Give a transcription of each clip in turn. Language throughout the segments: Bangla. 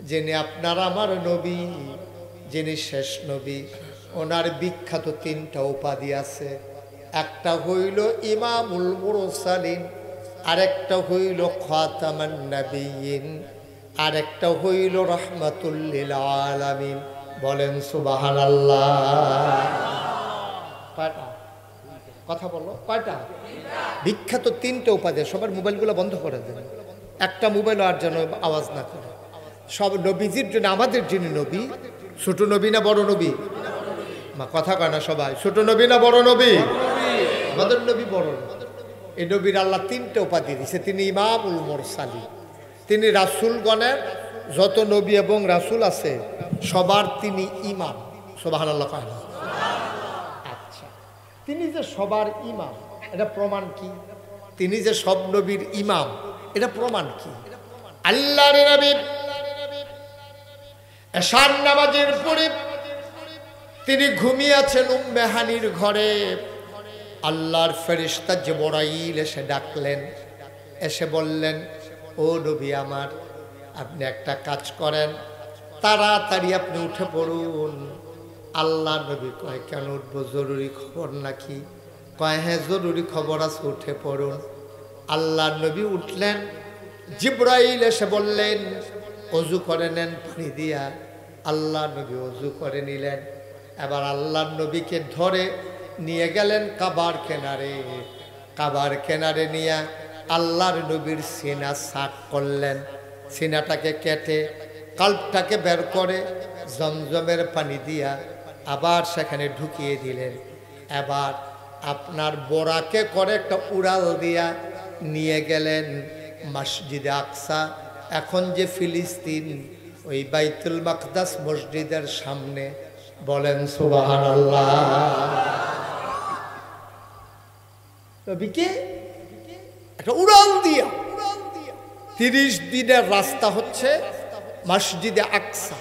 যিনি আপনার আমার নবী, যিনি শেষ নবী, ওনার বিখ্যাত তিনটা উপাধি আছে। একটা হইল ইমামুল মুরসালিন, আরেকটা হইল খাতামান নবিয়্যিন, আরেকটা হইল রাহমাতুল লিল আলামিন। বলেন সুবহানাল্লাহ। কয়টা কথা বলো? কয়টা? বিখ্যাত তিনটে উপাধি। সবার মোবাইলগুলো বন্ধ করে দেন, একটা মোবাইল আর যেন আওয়াজ না করে। সব নবীজির জন্য, আমাদের যিনি নবী, ছোট নবী না বড় নবী? মা কথা কয় না সবাই, ছোট নবী না বড় নবী? আমাদের নবী বড় নবী। এই নবীর আল্লাহ তিনটে উপাধি দিয়েছে। তিনি ইমামুল মুরসালিন, তিনি রাসূলগণের যত নবী এবং রাসূল আছে সবার তিনি ইমাম। সুবহানাল্লাহ। আচ্ছা, তিনি যে সবার ইমাম এটা প্রমাণ কি? তিনি যে সব নবীর ইমাম এটা প্রমাণ কি? আল্লাহর নবী এশার নামাজের পরে তিনি ঘুমিয়ে আছেন উম্মে হানির ঘরে। আল্লাহর ফেরেশতা জিবরাইল এসে ডাকলেন, এসে বললেন, ও নবী আমার, আপনি একটা কাজ করেন, তাড়াতাড়ি আপনি উঠে পড়ুন। আল্লাহ নবী কয়, কেন উঠবো? জরুরি খবর নাকি? কয়, হ্যাঁ জরুরি খবর আছে, উঠে পড়ুন। আল্লাহ নবী উঠলেন। জিবরাইল এসে বললেন, অজু করে নেন পানি দিয়া। আল্লাহ নবী অজু করে নিলেন। এবার আল্লাহ নবীকে ধরে নিয়ে গেলেন কাবার কিনারে। কাবার কিনারে নিয়ে আল্লাহর নবীর সিনা সাক করলেন। সিনাটাকে কেটে কাল্পটাকে বের করে জমজমের পানি দিয়া আবার সেখানে ঢুকিয়ে দিলেন। এবার আপনার বোরাকে করে একটা উড়াল দিয়া নিয়ে গেলেন মসজিদে আকসা। এখন যে ফিলিস্তিন, ওই বাইতুল মাকদাস মসজিদের সামনে। বলেন সুবহানাল্লাহ। নবীকে একটা উড়াল দিয়া 30 দিনের রাস্তা হচ্ছে মসজিদে আকসা।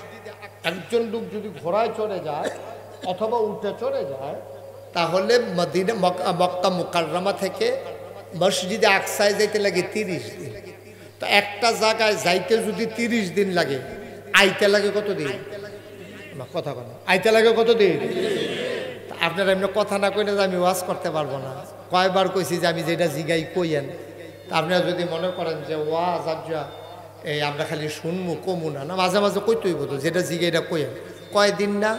একজন লোক যদি ঘোড়ায় চড়ে যায় অথবা উঠে চড়ে যায়, তাহলে মদিনা মক্কা মুকাররমা থেকে মসজিদে আকসায় যাইতে লাগে 30 দিন। তো একটা জায়গায় যাইতে যদি 30 দিন লাগে, আইতে লাগে কত দিন? কথা বলে, আইতে লাগে কত দিন? আপনারা এমনি কথা না কইলে আমি ওয়াজ করতে পারবো না। কয়বার কইছি যে আমি যেটা জিগাই কইয়েন। তা আপনারা যদি মনে করেন যে ওয়াজ আজ্জা এই আমরা খালি শুনবো কমু না, মাঝে মাঝে কইতেই বলতো যেটা জিগে এটা কইয়েন। কয়দিন না?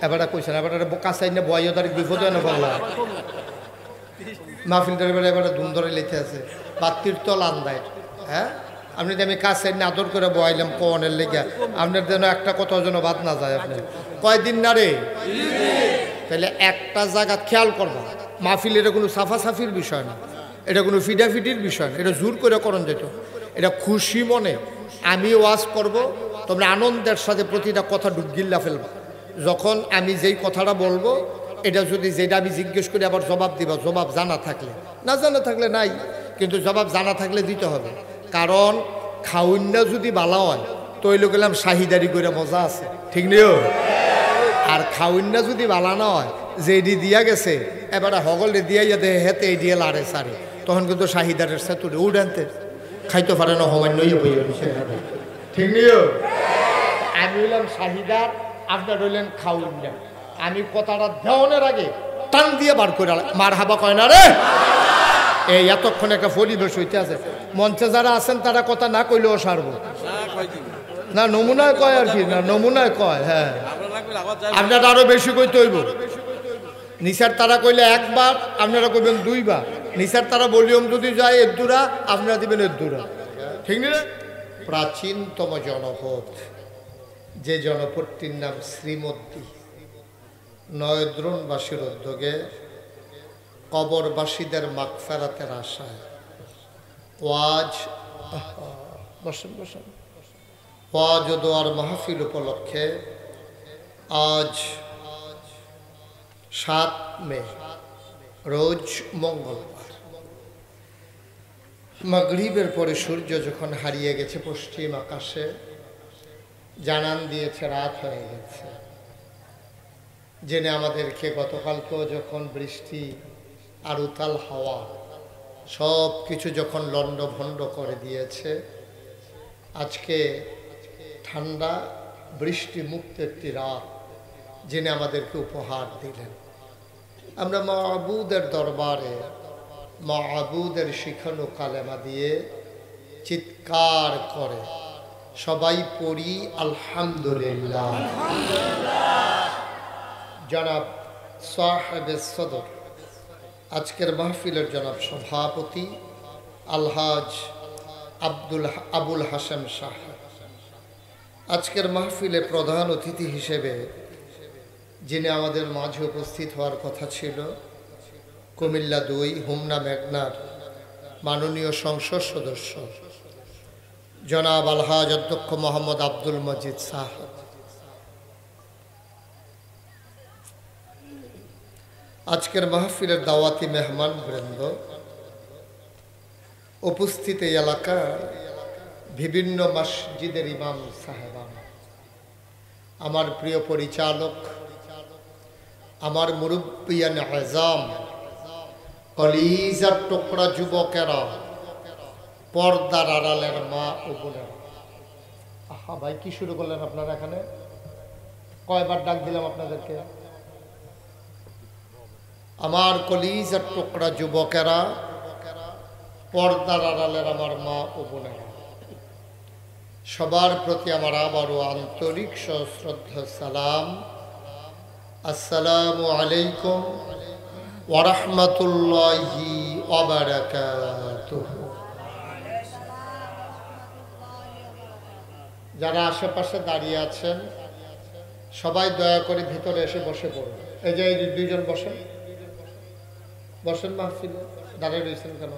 এবারটা কইছেন, এবার কাছাই না বয় তার বিপদ হয় না বললাম। মাহফিলটার এবার এবার ধুম ধরে লেখে আছে বাত্তির তল আন্দায়। হ্যাঁ, আপনি আমি কাছে আদর করে বয়াইলাম কনের লেগে, আপনার যেন একটা কথা যেন বাদ না যায়। আপনার কয়দিন না রে? তাহলে একটা জায়গা খেয়াল করবা, মাহফিল এটা কোনো সাফাসাফির বিষয় না, এটা কোনো ফিডাফিডির বিষয় না, এটা জোর করে করণ যেত। এটা খুশি মনে আমি ওয়াজ করব, তোমরা আনন্দের সাথে প্রতিটা কথা ডুবগিল্লা ফেলবা। যখন আমি যেই কথাটা বলবো এটা যদি যেটা আমি জিজ্ঞেস করি আবার জবাব দিবা, জবাব জানা থাকলে, না জানা থাকলে নাই, কিন্তু জবাব জানা থাকলে দিতে হবে। কারণ খাউন্না যদি বালা হয় তৈল গেলাম শাহিদারি করে মজা আছে, ঠিক নিও। আর খাউন্না যদি বালা না হয়, যে এডি দিয়া গেছে এবারে হগলে দিয়া দে হেতে এডিয়ে লাড়ে সারে, তখন কিন্তু শাহিদারের সেতুরে উড়ানতে খাইতে পারে না, হমান্য ঠিক নিও। আমি হইলাম শাহিদার, আপনার হইলেন খাউন্না। আমি কথাটা দেওয়ানোর আগে টান দিয়ে বার করে মার হাবা কয় না রে। এই এতক্ষণ একটা পরিবেশ হইতে আছে, মঞ্চে যারা আছেন তারা কথা না কইলেও সারবো না, নমুনায় কয় আর কি, না নমুনায় কয়। হ্যাঁ, আপনারা আরো বেশি কইতে হইব। নিসার তারা কইলে একবার, আপনারা কইবেন 2 বার। নিসার তারা ভলিউম যদি যায় এদ্দুরা, আপনারা দিবেন এদ্দুরা, ঠিক না? প্রাচীনতম জনপদ, যে জনপদটির নাম শ্রীমতী, নয়দ্রণবাসীর উদ্যোগে কবরবাসীদের মাগফিরাতের আশায় ওয়াজ ওয়াজ ও দোয়ার মাহফিল উপলক্ষে আজ 7 মে রোজ মঙ্গলবার মাগরিবের পরে সূর্য যখন হারিয়ে গেছে পশ্চিম আকাশে, জানান দিয়েছে রাত হয়ে গেছে। জেনে আমাদেরকে গতকালকেও যখন বৃষ্টি আর উতাল হাওয়া সব কিছু যখন লণ্ডভণ্ড করে দিয়েছে, আজকে ঠান্ডা বৃষ্টি মুক্ত একটি রাত যিনি আমাদেরকে উপহার দিলেন। আমরা মাবুদের দরবারে মাবুদের শিখানো কালেমা দিয়ে চিৎকার করে সবাই পড়ি আলহামদুলিল্লাহ। জনাব সাহেবে সদর, আজকের মাহফিলের জনাব সভাপতি আলহাজ আবুল হাসেম সাহেব, আজকের মাহফিলে প্রধান অতিথি হিসেবে যিনি আমাদের মাঝে উপস্থিত হওয়ার কথা ছিল, কুমিল্লা ২ হোমনা মেঘনার মাননীয় সংসদ সদস্য জনাব আলহাজ অধ্যক্ষ মোহাম্মদ আব্দুল মজিদ সাহেব, আজকের মাহফিলের দাওয়াতি মেহমান বৃন্দ, উপস্থিত এই এলাকার বিভিন্ন মসজিদের ইমাম সাহেবান, আমার প্রিয় পরিচালক, আমার মুরব্বিয়ান আজম, কলিজার টুকরা যুবকেরা, পর্দার আড়ালের মা ও বোনেরা। আহা ভাই, কি শুরু করলেন আপনারা? এখানে কয়বার ডাক দিলাম আপনাদেরকে? আমার কলিজার টুকরা যুবকেরা, পর্দার আড়ালের আমার মা ও বোনেরা, সবার প্রতি আমার আবারও আন্তরিক সশ্রদ্ধা সালাম। আসসালামু আলাইকুম ওয়া রাহমাতুল্লাহি ওয়া বারাকাতুহু। যারা আশেপাশে দাঁড়িয়ে আছেন সবাই দয়া করে ভিতরে এসে বসে পড়ুন। এই যে দুইজন বসেন, বসেন মাহফিলে। দাঁড়িয়ে রয়েছেন কেন?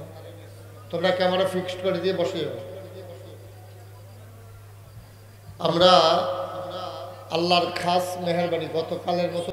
তোমরা ক্যামেরা ফিক্সড করে দিয়ে বসে যাবে। আমরা আল্লাহর খাস মেহেরবানি গতকালের মতো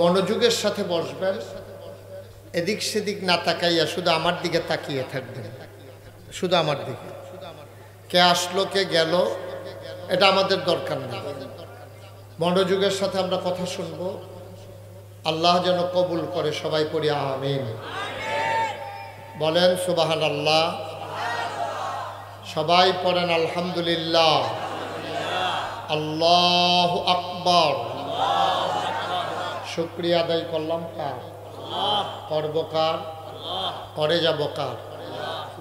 মনোযোগের সাথে বসবেন, এদিক সেদিক না তাকাইয়া শুধু আমার দিকে তাকিয়ে থাকবেন, শুধু আমার দিকে। কে আসলো কে গেল এটা আমাদের দরকার নেই। মনোযোগের সাথে আমরা কথা শুনব। আল্লাহ যেন কবুল করে। সবাই পড়ি আমিন। বলেন সুবহানাল্লাহ। সবাই পড়েন আলহামদুলিল্লাহ। আল্লাহু আকবার। শুকরিয়া আদায় করলাম কার? করব কার? করে যাব কার?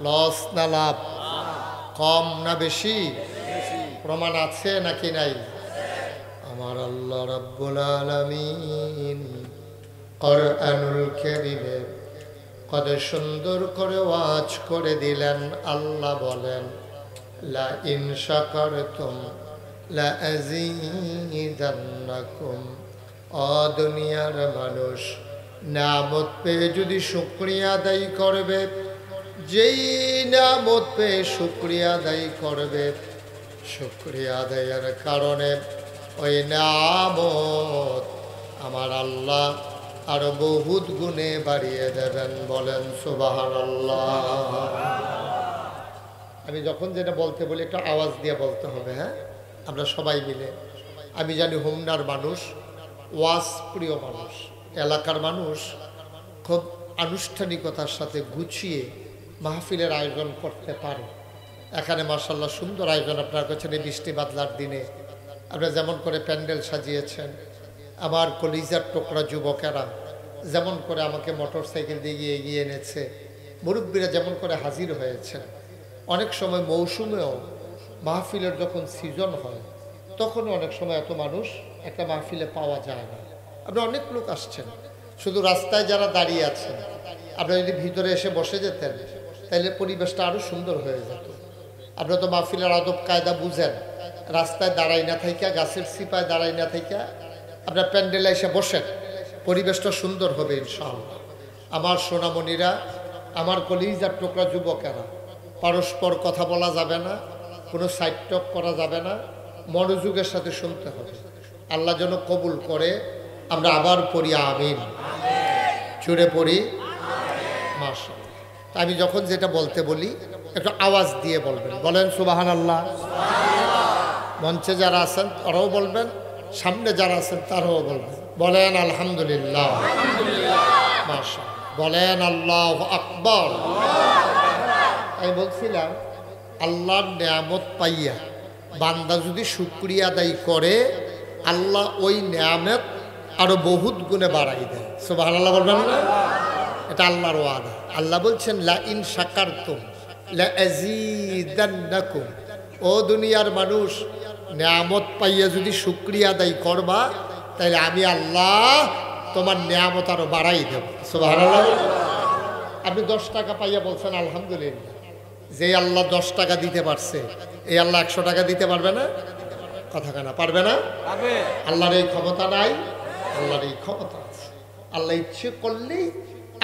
লস না লাভ? কম না বেশি? প্রমাণ আছে নাকি নাই? আমার আল্লাহ রাব্বুল আলামিন কোরআনুল কারীমে কত সুন্দর করে ওয়াজ করে দিলেন। আল্লাহ বলেন, লা ইন শাকারতুম লা আযীদান্নাকুম। ও দুনিয়ার মানুষ, নিয়ামত পেয়ে যদি শুকরিয়া আদায় করবে, যেই নিয়ামত পেয়ে শুকরিয়া আদায় করবে, শুকরিয়া আদায়ের কারণে ওই নিয়ামত আমার আল্লাহ আরো বহুত গুণে বাড়িয়ে দেবেন। বলেন সুবহানাল্লাহ। আমি যখন যেটা বলতে বলি একটু আওয়াজ দিয়ে বলতে হবে, হ্যাঁ? আমরা সবাই মিলে। আমি জানি হোমনার মানুষ ওয়াজ প্রিয় মানুষ, এলাকার মানুষ খুব আনুষ্ঠানিকতার সাথে গুছিয়ে মাহফিলের আয়োজন করতে পারে। এখানে মাশাআল্লাহ সুন্দর আয়োজন আপনার কাছে। বৃষ্টি বাদলার দিনে আপনারা যেমন করে প্যান্ডেল সাজিয়েছেন, আমার কলিজার টুকরা যুবকেরা যেমন করে আমাকে মোটর সাইকেল দিয়ে এগিয়ে এনেছে, মুরব্বীরা যেমন করে হাজির হয়েছেন। অনেক সময় মৌসুমেও মাহফিলের যখন সিজন হয় তখনও অনেক সময় এত মানুষ একটা মাহফিলে পাওয়া যায় না। আপনারা অনেক লোক আসছেন, শুধু রাস্তায় যারা দাঁড়িয়ে আছেন আপনারা যদি ভিতরে এসে বসে যেতেন তাহলে পরিবেশটা আরও সুন্দর হয়ে যেত। আপনারা তো মাহফিলের আদব কায়দা বুঝেন। রাস্তায় দাঁড়াই না থাইকা, গাছের সিপায় দাঁড়াই না থাইকা আপনার প্যান্ডেলে এসে বসেন, পরিবেশটা সুন্দর হবে ইনশাআল্লাহ। আমার সোনামণিরা, আমার কলিজার টুকরা যুবকেরা, পরস্পর কথা বলা যাবে না, কোনো সাইড টক করা যাবে না, মনোযোগের সাথে শুনতে হবে। আল্লাহ যেন কবুল করে। আমরা আবার পড়ি আমিন, জুড়ে পড়ি মাশাআল্লাহ। আমি যখন যেটা বলতে বলি একটু আওয়াজ দিয়ে বলবেন, বলেন সুবহানাল্লাহ। মঞ্চে যারা আছেন তারাও বলবেন, সামনে যারা আছেন তারাও বলবেন, বলেন আলহামদুলিল্লাহ, মাশাআল্লাহ, বলেন আল্লাহু আকবার। আমি বলছিলাম আল্লাহর নিয়ামত পাইয়া বান্দা যদি শুকরিয়া আদায় করে আল্লাহ ওই নিয়ামত আরো বহুত গুণে বাড়াই দেয়। সুবহানাল্লাহ বলবেন না? এটা আল্লাহর ওয়াদা। আল্লাহ বলছেন লা ইন শাকারতুম লা আযীদান্নাকুম। ও দুনিয়ার মানুষ, নিয়ামত পাইয়া যদি শুকরিয়া আদায় করবা তাহলে আমি আল্লাহ তোমার নিয়ামত আরো বাড়াই দেব। সুবহানাল্লাহ। আপনি 10 টাকা পাইয়া বলছেন আলহামদুলিল্লাহ। যে আল্লাহ 10 টাকা দিতে পারছে এই আল্লাহ 100 টাকা দিতে পারবে না? কথা কেনা পারবে না? আল্লাহর এই ক্ষমতা নাই? আল্লাহর এই ক্ষমতা আছে। আল্লাহ ইচ্ছে করলেই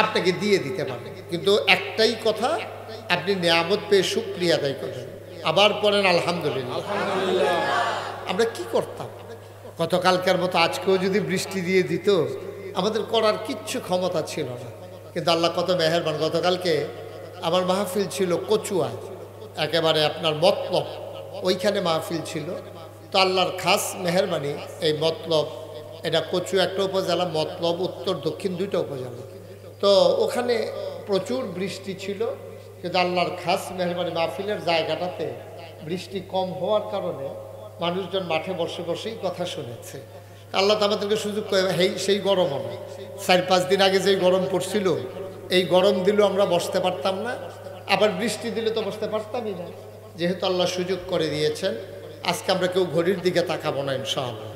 আপনাকে দিয়ে দিতে পারবে, কিন্তু একটাই কথা, আপনি নিয়ামত পেয়ে শুকরিয়া আদায় করেন, আবার পড়েন আলহামদুলিল্লাহ। আমরা কি করতাম গতকালকার মতো আজকেও যদি বৃষ্টি দিয়ে দিত, আমাদের করার কিচ্ছু ক্ষমতা ছিল না, কিন্তু আল্লাহ কত মেহেরবান। গতকালকে আমার মাহফিল ছিল কচুয়া, একেবারে আপনার মতলব, ওইখানে মাহফিল ছিল। তো আল্লাহর খাস মেহেরবানি, এই মতলব এটা কচু একটা উপজেলা, মতলব উত্তর দক্ষিণ 2টা উপজেলা। তো ওখানে প্রচুর বৃষ্টি ছিল, কিন্তু আল্লাহর খাস মেহেরবানি মাহফিলের জায়গাটাতে বৃষ্টি কম হওয়ার কারণে মানুষজন মাঠে বসে বসেই কথা শুনেছে। আল্লাহ তো আমাদেরকে সুযোগ করে, সেই গরম হবে 4-5 দিন আগে যেই গরম পড়ছিল, এই গরম দিলেও আমরা বসতে পারতাম না, আবার বৃষ্টি দিলে তো বসতে পারতামই না। যেহেতু আল্লাহ সুযোগ করে দিয়েছেন, আজকে আমরা কেউ ঘড়ির দিকে তাকাবো না ইনশাআল্লাহ।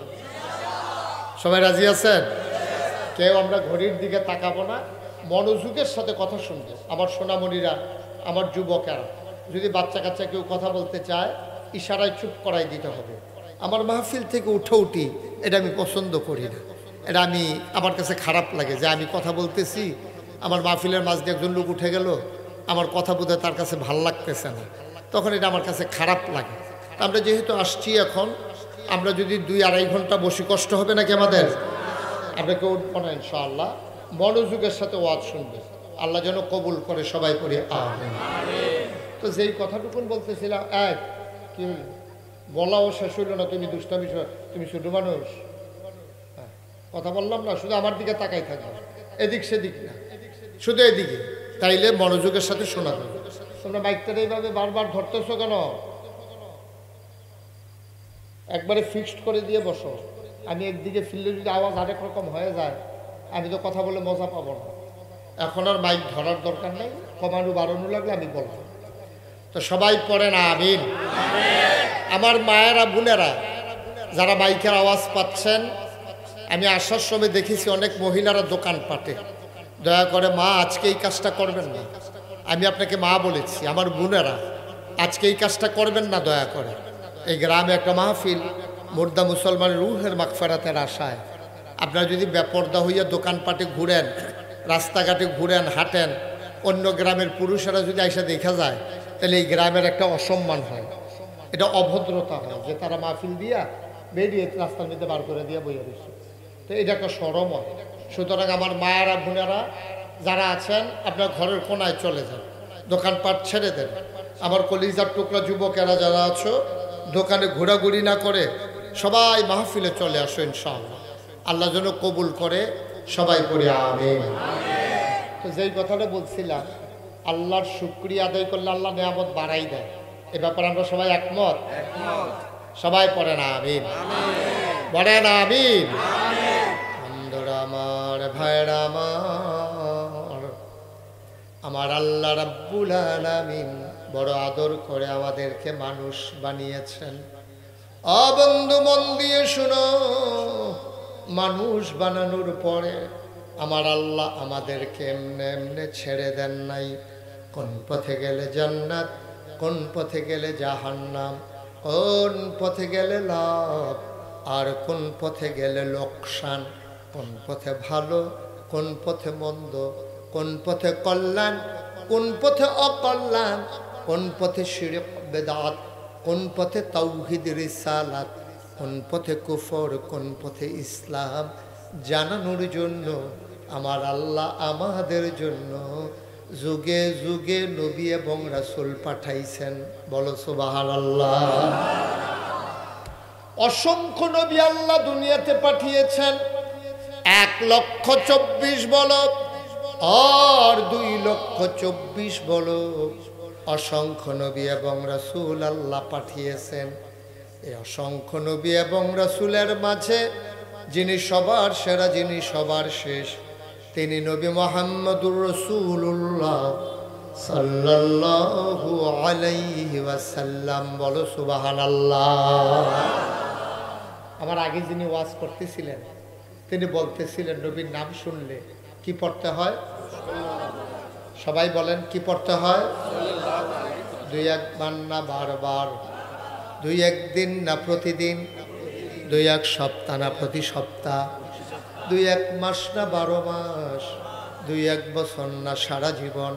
সবাই রাজি আছেন? কেউ আমরা ঘড়ির দিকে তাকাবো না, মনোযোগের সাথে কথা শুনবো। আমার সোনামণিরা, আমার যুবকেরা, যদি বাচ্চা কাচ্চা কেউ কথা বলতে চায় ইশারায় চুপ করাই দিতে হবে। আমার মাহফিল থেকে উঠি এটা আমি পছন্দ করি না, এটা আমার কাছে খারাপ লাগে যে আমি কথা বলতেছি, আমার মাহফিলের মাঝে একজন লোক উঠে গেল, আমার কথা বোধহয় তার কাছে ভাল লাগতেছে না, তখন এটা আমার কাছে খারাপ লাগে। আমরা যেহেতু আসছি এখন, আমরা যদি 2-2.5 ঘন্টা বসি কষ্ট হবে নাকি আমাদের? আমরা কেউ উঠবো না ইনশাআল্লাহ, মনোযোগের সাথে ওয়াজ শুনবে। আল্লাহ যেন কবুল করে, সবাই পড়ি আমিন। তো যেই কথাটুকুন বলতেছিলাম, কি বলাও শেষ হইল না, তুমি দুষ্টামি, তুমি ছোট মানুষ, কথা বললাম না, শুধু আমার দিকে তাকাই থাকবে, এদিক সেদিক না, শুধু এদিকে, তাইলে মনোযোগের সাথে শোনা যাবে। তোমরা মাইকটা এইভাবে বারবার ধরতেছো কেন? একবারে ফিক্সড করে দিয়ে বসো। আমি একদিকে ফিরলে যদি আওয়াজ আরেক রকম হয়ে যায়, আমি তো কথা বলে মজা পাবো না। এখন আর মাইক ধরার দরকার নেই, কমানো বাড়ানো লাগলে আমি বলবো। তো সবাই পড়েন আমিন। আমার মায়েরা, বোনেরা, যারা মাইকের আওয়াজ পাচ্ছেন, আমি আসার সময় দেখেছি অনেক মহিলারা দোকান পাটে। দয়া করে মা, আজকে এই কাজটা করবেন না। আমি আপনাকে মা বলেছি, আমার বোনেরা, আজকে এই কাজটা করবেন না দয়া করে। এই গ্রামে একটা মাহফিল, মুর্দা মুসলমানের রুহের মাগফিরাতের আশায় আপনারা যদি বেপরদা হইয়া দোকানপাটে ঘুরেন, রাস্তাঘাটে ঘুরেন, হাঁটেন, অন্য গ্রামের পুরুষেরা যদি আইসা দেখা যায়, তাহলে এই গ্রামের একটা অসম্মান হয়, এটা অভদ্রতা হয় যে তারা মাহফিল দিয়া বেরিয়ে রাস্তার মধ্যে বার করে দিয়ে বইয়া দিচ্ছে। তো এটা একটা শরম হয়। সুতরাং আমার মায়েরা, বোনেরা যারা আছেন, আপনার ঘরের কোনায় চলে যান, দোকানপাট ছেড়ে দেন। আমার কলিজার টুকরা যুবকেরা যারা আছো, দোকানে ঘোরাঘুরি না করে সবাই মাহফিলে চলে আসো ইনশাআল্লাহ। আল্লাহ যেন কবুল করে, সবাই পড়ি আমিন। তো যেই কথাটা বলছিলাম, আল্লাহর শুকরিয়া আদায় করলে আল্লাহ নিয়ামত বাড়াই দেয়, এ ব্যাপারে আমরা সবাই একমত? সবাই পড়েন আমিন, পড়েন আমিন। বন্ধুরা আমার, ভাইরা আমার আল্লাহ রাব্বুল আলামিন বড় আদর করে আমাদেরকে মানুষ বানিয়েছেন। বন্ধু, মন দিয়ে শুনো, মানুষ বানানোর পরে আমার আল্লাহ আমাদেরকে এমনে এমনে ছেড়ে দেন নাই। কোন পথে গেলে জান্নাত, কোন পথে গেলে জাহান্নাম, কোন পথে গেলে লাভ আর কোন পথে গেলে লোকসান, কোন পথে ভালো, কোন পথে মন্দ, কোন পথে কল্যাণ, কোন পথে অকল্যাণ, কোন পথে শিরক বেদাত, কোন পথে তাওহীদ রিসালাত, কোন পথে কুফর, কোন পথে ইসলাম, জানানোর জন্য আমার আল্লাহ আমাদের জন্য যুগে যুগে নবী এবং রাসূল পাঠাইছেন। বলো সুবহানাল্লাহ। অসংখ্য নবী আল্লাহ দুনিয়াতে পাঠিয়েছেন। 1,24,000 বলো আর 2,24,000 বলো, অসংখ্য নবী এবং রাসূল আল্লাহ পাঠিয়েছেন। এই অসংখ্য নবী এবং রাসূলের মাঝে যিনি সবার সেরা, যিনি সবার শেষ, তিনি নবী মুহাম্মদুর রাসূলুল্লাহ সাল্লাল্লাহু আলাইহি ওয়াসাল্লাম। বলো সুবহানাল্লাহ। আমার আগে যিনি ওয়াজ করতেছিলেন তিনি বলতেছিলেন নবীর নাম শুনলে কি পড়তে হয়? সবাই বলেন কি পড়তে হয়? 2-1 বার না বারবার, 2-1 দিন না প্রতিদিন, 2-1 সপ্তাহ না প্রতি সপ্তাহ, 2-1 মাস না 12 মাস, 2-1 বছর না সারা জীবন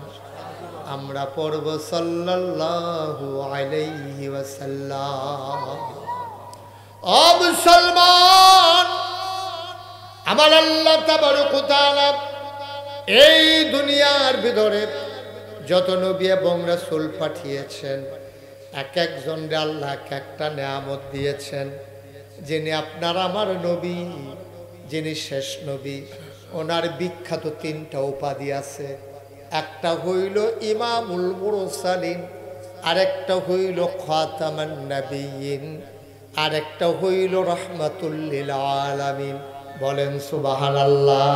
আমরা পড়ব সাল্লাল্লাহু আলাইহি ওয়াসাল্লাম। ও মুসলমান, আমার আল্লাহ তাবারক ওয়া তাআলা এই দুনিয়ার ভিতরে যত নবী এবং রাসূল পাঠিয়েছেন, এক একজনকে আল্লাহ এক একটা নেয়ামত দিয়েছেন। যিনি আপনার আমার নবী, যিনি শেষ নবী, ওনার বিখ্যাত 3টা উপাধি আছে। একটা হইল ইমামুল মুরসালিন, আরেকটা হইল খাতামান নাবিয়িন, আরেকটা হইল রাহমাতুল লিল আলামিন। বলেন সুবহানাল্লাহ।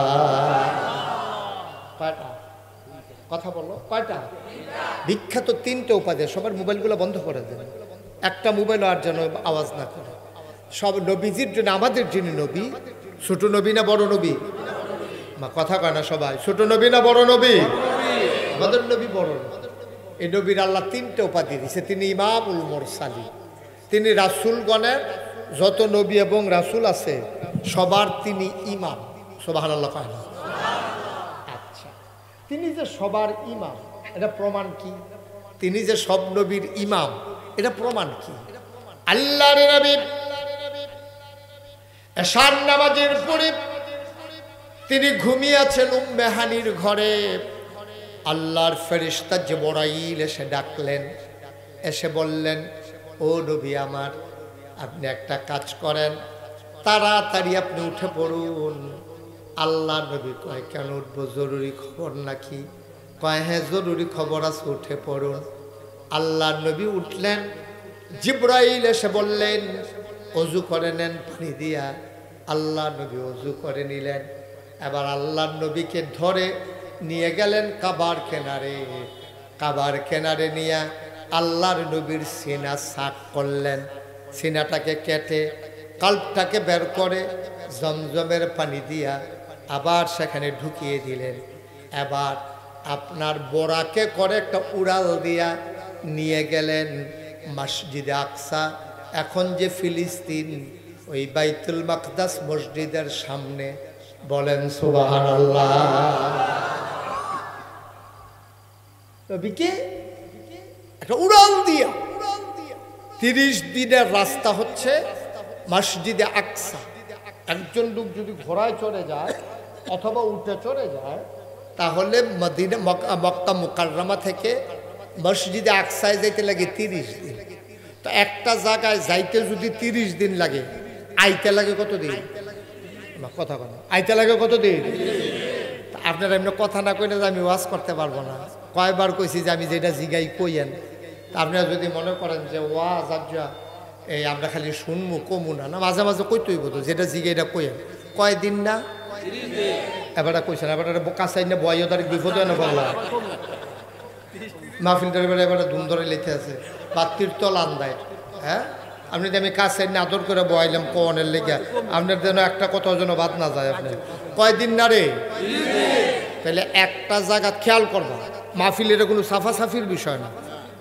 কয়টা কথা বলো? কয়টা? বিখ্যাত 3টা উপাধি। সবার মোবাইলগুলো বন্ধ করে দেন, একটা মোবাইল আর যেন আওয়াজ না করে। সব নবীজির জন্য, আমাদের যিনি নবী, ছোট নবী না বড় নবী? মা কথা কয় না সবাই, ছোট নবী না বড় নবী? আমাদের নবী বড় নবী। এই নবীর আল্লাহ 3টা উপাধি দিয়েছে। তিনি ইমামুল মুরসালিন, তিনি রাসূলগণের যত নবী এবং রাসূল আছে সবার তিনি ইমাম। সুবহানাল্লাহ কয় না? আচ্ছা, তিনি যে সবার ইমাম এটা প্রমাণ কি? তিনি যে সব নবীর ইমাম এটা প্রমাণ কি? আল্লাহর নবী এশার নামাজের পরে তিনি ঘুমিয়ে আছেন উম্মে হানির ঘরে। আল্লাহর ফেরেশতা জিবরাইল এসে ডাকলেন, এসে বললেন, ও নবী আমার, আপনি একটা কাজ করেন, তাড়াতাড়ি আপনি উঠে পড়ুন। আল্লাহ নবী কয়, কেন উঠবো? জরুরি খবর নাকি? কয়, হ্যাঁ জরুরি খবর আছে, উঠে পড়ুন। আল্লাহ নবী উঠলেন। জিবরাইল এসে বললেন, অজু করে নেন পানি দিয়া। আল্লাহ নবী অজু করে নিলেন। এবার আল্লাহ নবীকে ধরে নিয়ে গেলেন কাবার কিনারে। কাবার কিনারে নিয়ে আল্লাহর নবীর সিনা সাক করলেন। সিনাটাকে কেটে কাল্পটাকে বের করে জমজমের পানি দিয়া আবার সেখানে ঢুকিয়ে দিলেন। এবার আপনার বোরাকে করে একটা উড়াল দিয়া নিয়ে গেলেন মসজিদে আকসা, এখন যে ফিলিস্তিন, ওই বাইতুল মাকদাস মসজিদের সামনে। বলেন সুবহানাল্লাহ। নবীকে একটা উড়াল দিয়া 30 দিনের রাস্তা হচ্ছে মসজিদে আকসা। একজন লোক যদি ঘোড়ায় চড়ে যায় অথবা উঠে চড়ে যায়, তাহলে মদিনা মক্কা মুকাররমা থেকে মসজিদে আকসায় যাইতে লাগে 30 দিন। তো একটা জায়গায় যাইতে যদি 30 দিন লাগে, আইতে লাগে কত দিন? কথা বলে আইতে লাগে কত দিন? আপনারা এমনি কথা না কইলে যে আমি ওয়াজ করতে পারবো না। কয়বার কইছি যে আমি যেটা জিগাই কইয়েন। আপনারা যদি মনে করেন যে ওয়াজ আজ্জা এই আমরা খালি শুনবো কমু না, মাঝে মাঝে কইতেই বলতো যেটা জিগে এটা কইয়েন। কয়দিন না? এবারটা কইছেন, এবার কাছাই না বয় তার বিপদ হয় না বললা মাহফিলটার এবার এবার ধুম ধরে লেখে আছে বাত্তির তল আন্দায়। হ্যাঁ, আপনি যে আমি কাছে আদর করে বয়াইলাম কনের লেগে, আপনার যেন একটা কথা যেন বাদ না যায়। আপনার কয়দিন না রে? তাহলে একটা জায়গা খেয়াল করবা, মাহফিল এটা কোনো সাফাসাফির বিষয় না,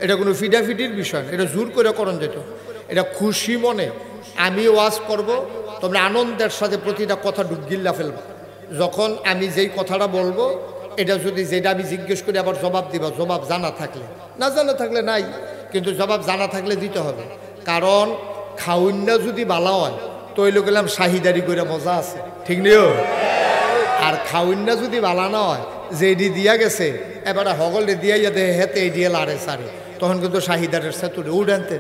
এটা কোনো ফিডাফিডির বিষয় না, এটা জোর করে করণ যেত। এটা খুশি মনে আমি ওয়াজ করব, তোমরা আনন্দের সাথে প্রতিটা কথা ডুবগিল্লা ফেলবা। যখন আমি যেই কথাটা বলবো এটা যদি যেটা আমি জিজ্ঞেস করি আবার জবাব দিবা, জবাব জানা থাকলে, না জানা থাকলে নাই, কিন্তু জবাব জানা থাকলে দিতে হবে। কারণ খাউন্না যদি বালা হয় তৈল গেলাম শাহিদারি করে মজা আছে, ঠিক নিও। আর খাউন্না যদি বালা না হয় যেডি দিয়া গেছে এবারে হগলে দিয়া দে হেতে এই দিয়ে লাড়ে সারে তখন কিন্তু শাহিদারের সেতুরে উড়ানতে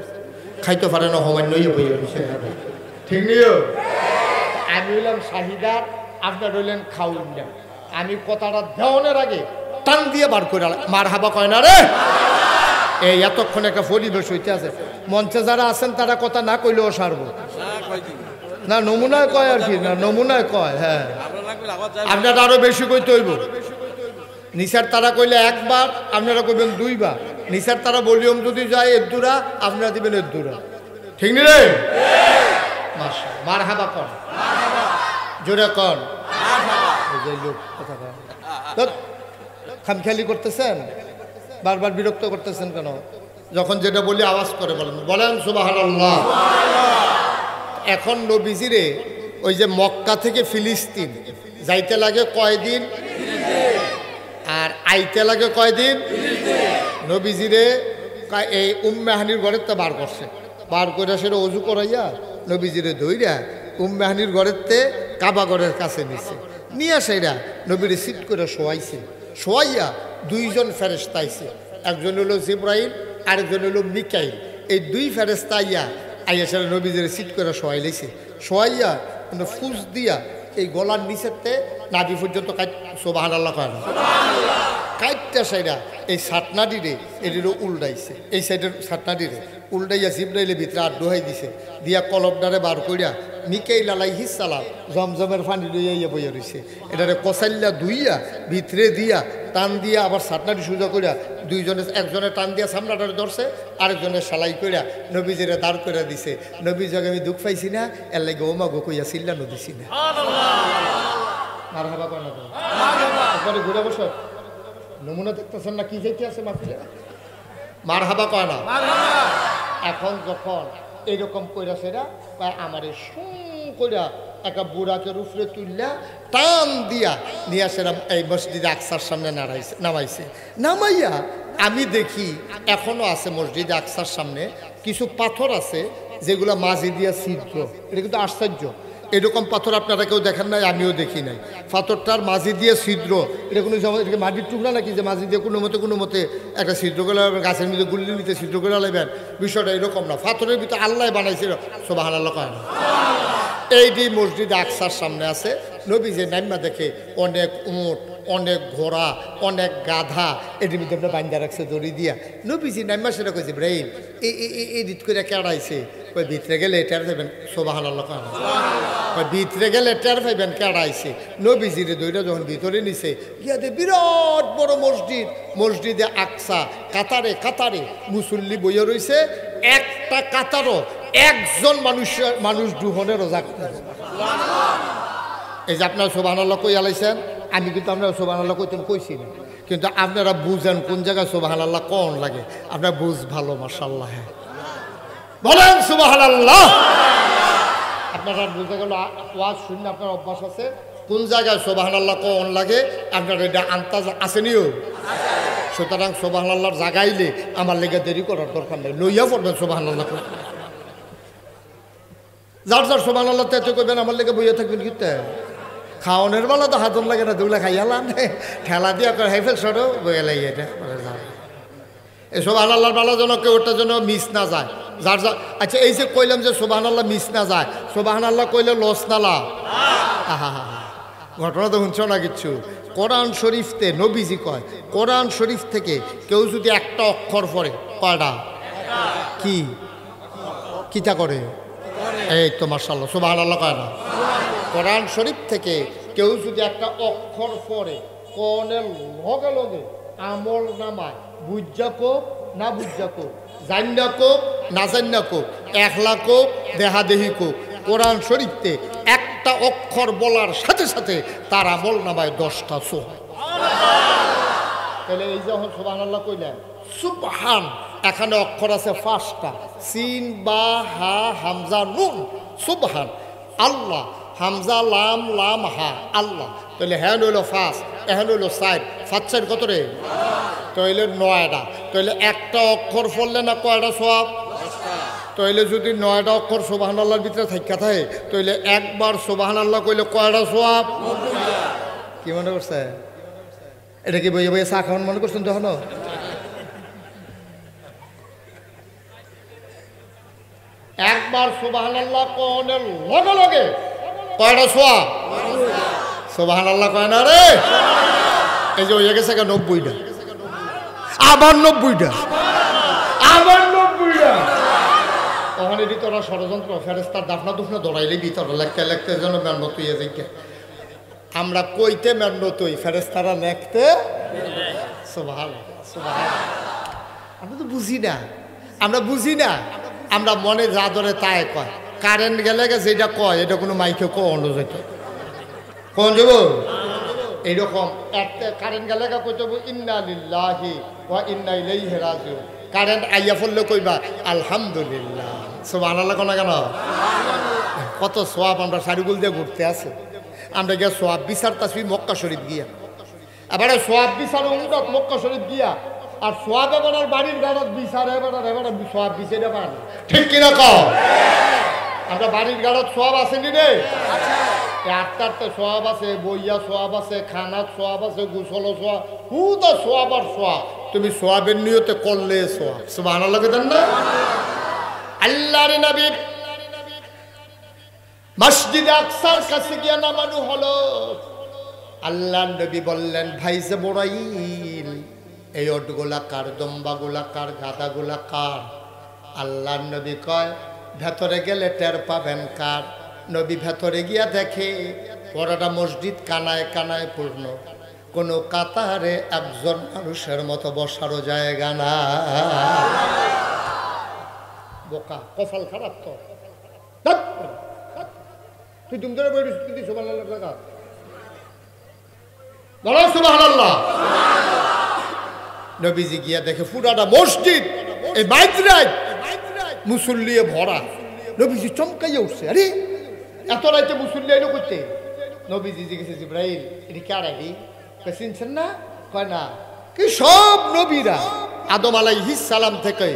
খাইতে পারে না হমান্য ঠিক নিও। আমি হইলাম শাহিদার, আপনার হইলেন খাউন্না। আমি কথাটা দেওয়ানোর আগে টান দিয়ে বার করে মার হাবা কয় না রে। এই এতক্ষণ একটা পরিবেশ হইতে আছে, মঞ্চে যারা আছেন তারা কথা না কইলেও সারবো না, নমুনায় কয় আর কি, না নমুনায় কয়। হ্যাঁ, আপনারা আরো বেশি কইতে হইব। নিসার তারা কইলে একবার, আপনারা কইবেন দুইবার। নিসার তারা ভলিউম যদি যায় এদ্দুরা, আপনারা দিবেন এদ্দুরা। ঠিক নি রে? মার হাবা কন, জোরে কন। খামখেয়ালি করতেছেন, বারবার বিরক্ত করতেছেন কেন? যখন যেটা বলি আওয়াজ করে বলেন, বলেন সুবহানাল্লাহ। এখন নবীজিরে ওই যে মক্কা থেকে ফিলিস্তিন যাইতে লাগে কয়দিন আর আইতে লাগে কয়দিন? নবীজিরে এই উম্মেহানির ঘরের তো বার করছে, বার করে সেটা অজু করাইয়া নবীজিরে ধইরা উম্মেহানির ঘরের তে কাবা ঘরের কাছে নিছে, নিয়ে সেরা নবীরে সিট করে শোয়াইছে। শোয়াইয়া দুইজন ফেরেশতা আইছে, একজন হলো জিবরাইল আরেকজন হলো মিকাইল। এই দুই ফেরেশতা আইয়া সেটা নবীজিরে সিট করে শোয়াই লাইছে। শোয়াইয়া ফুস দিয়া এই গলার নিচেতে নাভি পর্যন্ত সুবহানাল্লাহ কয় না, কাইটটা সাইডা এই সাতনাডিরে এটিরও উল্টাইছে, এই সাইডের সাতনাডিরে উল্টাইয়া জিবরাইলের ভিতরে আর দোহাই দিছে, দিয়া কলবডারে বার করিয়া মিকাইল আলাইহিস সালাম জমজমের পানি লইয়া বইয়া রইছে। এটারে কসাইল্লা ধুইয়া ভিতরে দিয়া টান দিয়া আবার সাতনাটি সোজা করিয়া দুইজনে, একজনে টান দিয়া সামনাটারে ধরছে, আরেকজনের সেলাই করিয়া নবীজিরে দাঁড় করে দিছে। নবীজি আমি দুঃখ পাইছি না, এর লাগে ওমা গো কইয়া চিল্লানো দিছি না। মারহাবা কয় না তো, একবারে ঘুরে বসো। নমুনা দেখতেছেন না কি যেতে আছে মাফিলে? মারহাবা কয় না। এখন যখন এইরকম কইরা সেরা আমার কইরা একটা বুড়াকে রুফরে তুললা টান দিয়া নিয়ে সেরা এই মসজিদে আকসার সামনে নামাইছে। নামাইয়া আমি দেখি এখনো আছে মসজিদে আকসার সামনে কিছু পাথর আছে যেগুলো মাঝি দিয়া ছিদ্র। এটা কিন্তু আশ্চর্য, এরকম পাথর আপনারা কেউ দেখেন নাই, আমিও দেখি নাই। পাথরটার মাঝি দিয়ে ছিদ্র, এটা কোনো এটাকে মাটির টুকরা নাকি যে মাঝি দিয়ে কোনো মতে একটা ছিদ্র করে গাছের মধ্যে গুল্লি নিতে ছিদ্র করে লাইবেন, বিষয়টা এরকম না। পাথরের ভিতরে আল্লাহ বানাইছিল, সুবহানাল্লাহ কয় না। এইটি মসজিদ আকসার সামনে আছে। নবীজি নাইমা দেখে অনেক উঁট, অনেক ঘোড়া, অনেক গাধা এটির মধ্যে আমরা বান্ধা রাখছে দড়ি দিয়া। নবীজি নাইমা সেটা কইছে ব্রাহিম এই রিট করে কেড়াইছে, ওই ভিতরে গেলে টের পাইবেন, সুবহানাল্লাহ কয় না। ওই ভিতরে গেলে টের পাইবেন কেড়াইছে। নবীজিরে দইটা যখন ভিতরে নিছে গিয়াতে বিরাট বড় মসজিদ, মসজিদে আকসা কাতারে কাতারে মুসল্লি বইয়া রইছে। একটা কাতারও একজন মানুষ দুহনেরও জায়গা। এই যে আপনারা সুবহানাল্লাহ কই আলাইছেন, আমি কিন্তু আপনারা সুবহানাল্লাহ কইছি না, কিন্তু আপনারা বুঝেন কোন জায়গায় সুবহানাল্লাহ কোন লাগে, আপনারা বুঝ ভালো। মাশাআল্লাহ বলেন সুবহানাল্লাহ। আপনারা বুঝে গেল ওয়াজ শুনে আপনার অভ্যাস আছে কোন জায়গায় সুবহানাল্লাহ কোন লাগে, আপনার এটা আন্তাজ আসেনিও। সুতরাং সুবহানাল্লাহর জাগাইলে আমার লেগে দেরি করার দরকার নেই, লইয়া পড়বেন সুবহানাল্লাহ। যার যার সুবহানাল্লাহ তেতে করবেন, আমার লেগে বইয়া থাকবেন। কিন্তু খাওয়ানোর বেলা তো হাতন লাগে না, দুগুলা খাইয়ালাম ঠেলা দিয়া করে হাইফেল সরো বইয়া লাগে। এটা এই সুবহানাল্লাহর বেলা যেন কেউ ওটার জন্য মিস না যায়। যার যার আচ্ছা এই যে কইলাম যে সুবহানাল্লাহ মিস না যায়, সুবহানাল্লাহ কইলে লস না লাভ? আহা ঘটনা তো শুনছ না কিচ্ছু। কোরআন শরীফতে নবীজি কয়, কোরআন শরীফ থেকে কেউ যদি একটা অক্ষর পড়ে, কয়টা কি কিতা করে? এই তো মাশাআল্লাহ সুবহানাল্লাহ কয় না। কোরআন শরীফ থেকে কেউ যদি একটা অক্ষর পড়ে, কোনের লগে লগে আমল নামায় বুঝা কোক না বুঝা কোক, জান্না কোক না জান্না কোক, একলা কোক দেহাদেহি কোক, কোরআন শরীফতে একটা অক্ষর বলার সাথে সাথে তার আমল নামায় 10টা সোহায়। তাহলে এই যখন সুবহানাল্লাহ কইলেন, সুবহান এখানে অক্ষর আছে 5টা, সিন বা হা হামজা নুন। সুবহান আল্লাহ, হামজা লাম লাম হা আল্লাহ। তাহলে হ্যাঁ হইল 5, এখন হইল 4, 5 4 কত রে? তাহলে 9টা। তাহলে একটা অক্ষর পড়লে না কয়টা সওয়াব? তাইলে যদি 9টা অক্ষর সুবহানাল্লাহর ভিতরে থাইকা থাকে তাইলে একবার সুবহানাল্লাহ কইলে কয়টা সওয়াব? কি মনে করছে? এটা কি বইয়ে বইয়ে চা খাওয়ান মনে করছেন তখন? একবার সুবহানাল্লাহ কোনের লগে লগে কয়টা সওয়াব? সুবহানাল্লাহ কয় না রে, এই যে হয়ে গেছে 90টা, আবার 90টা, আবার 90টা। তখন এটি তোরা ষড়যন্ত্র ফেরেস্তার দাফনা দুফনা দৌড়াইলে ভিতর লেখতে লেখতে যেন মেহনত হয়ে যাইকে। আমরা কইতে মেহনত হই, ফেরেস্তারা লেখতে। সুবহানাল্লাহ সুবহানাল্লাহ। আমরা তো বুঝি না, আমরা বুঝি না, আমরা মনে যা ধরে তাই কয়। কারেন্ট গেলে যেটা কয় এটা কোনো মাইকে কোন যেত কোন যাব এইরকম একটা কারেন্ট গেলে কইতে ইন্না লিল্লাহি ওয়া ইন্না ইলাইহি রাজিউন। কারেন্ট আইয়া পড়লে কইবা আলহামদুলিল্লাহ। সুবহানাল্লাহ কোন কেন? কত সওয়াব আমরা সারিগুল দিয়ে ঘুরতে আছে। আমরা গিয়া সওয়াব বিচারতাছি মক্কা শরীফ গিয়া, এবারে সওয়াব বিচার উমরাত মক্কা শরীফ গিয়া, আর সওয়াব এবার বাড়ির গাড়ত বিচারে এবার সওয়াব বিচারে পান। ঠিক কিনা কও? আমরা বাড়ির গাড়ত সওয়াব আসেনি রে? আটটাতে সওয়াব আছে, বইয়া সওয়াব আছে, খানাত সওয়াব আছে, গোসল সওয়াব, হুদা সওয়াব আর সওয়াব। তুমি সওয়াবের নিয়তে করলে সওয়াব। সুবহানাল্লাহ কইতেন না? আল্লাহর নবী মসজিদে আকসার কাছে গিয়া নামানো হলো। আল্লাহর নবী বললেন, ভাই জিবরাইল, এই ওটগুলা কার, দম্বাগুলা কার, গাদাগুলা কার? আল্লাহর নবী কয়, ভেতরে গেলে টের পাবেন কার। নবী ভেতরে গিয়া দেখে পুরোটা মসজিদ কানায় কানায় পূর্ণ, কোনো কাতারে একজন মানুষের মতো বসারও জায়গা না। বোকা, কপাল খারাপ তো। তুই তুমি ধরে বই দিস সুবহানাল্লাহ লাগা বলো সুবহানাল্লাহ। নবীজি গিয়া দেখে পুরাটা মসজিদ এই মাইজরাত মুসল্লিয়ে ভরা। নবীজি চমকাইয়া উঠছে, আরে এত রাইতে মুসল্লি আইলো করতে? নবীজি জিজ্ঞেস, জিবরাইল এটি কার আইডি? চিনছেন না? কয় না। কি সব নবীরা আদম আলাইহিস সালাম থেকে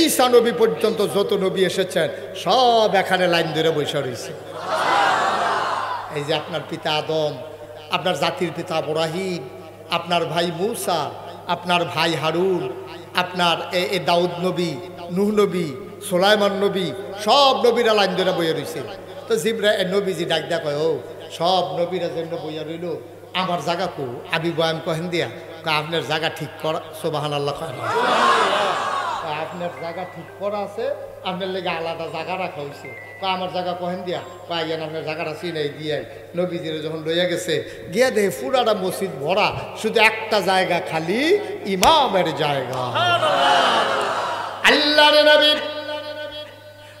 ঈসা নবী পর্যন্ত যত নবী এসেছেন সব এখানে লাইন ধরে বসে রয়েছে। এই যে আপনার পিতা আদম, আপনার জাতির পিতা ইব্রাহিম, আপনার ভাই মূসা, আপনার ভাই হারুন, আপনার এ দাউদ নবী, নূহ নবী, সুলাইমান নবী, সব নবীরা লাইন ধরে বইয়া রয়েছে। তো জিবরাইল নবীজি ডাক দেয়া কয়, ও সব নবীরা জন্য বইয়া রইল, আমার জায়গা কো? আবি বয়াম কহেন দিয়া আপনার জায়গা ঠিক করা। সুবহানাল্লাহ কয়, আপনার জায়গা ঠিক করা আছে, আপনার লেগে আলাদা জায়গা রাখা হয়েছে। আমার জায়গা কহেন দিয়া পাইয়েন, আপনার জায়গাটা চিনাই দিয়ে নবীজিরে যখন লইয়া গেছে গিয়া দেখে পুরাটা মসজিদ ভরা, শুধু একটা জায়গা খালি, ইমামের জায়গা। আল্লাহর নবী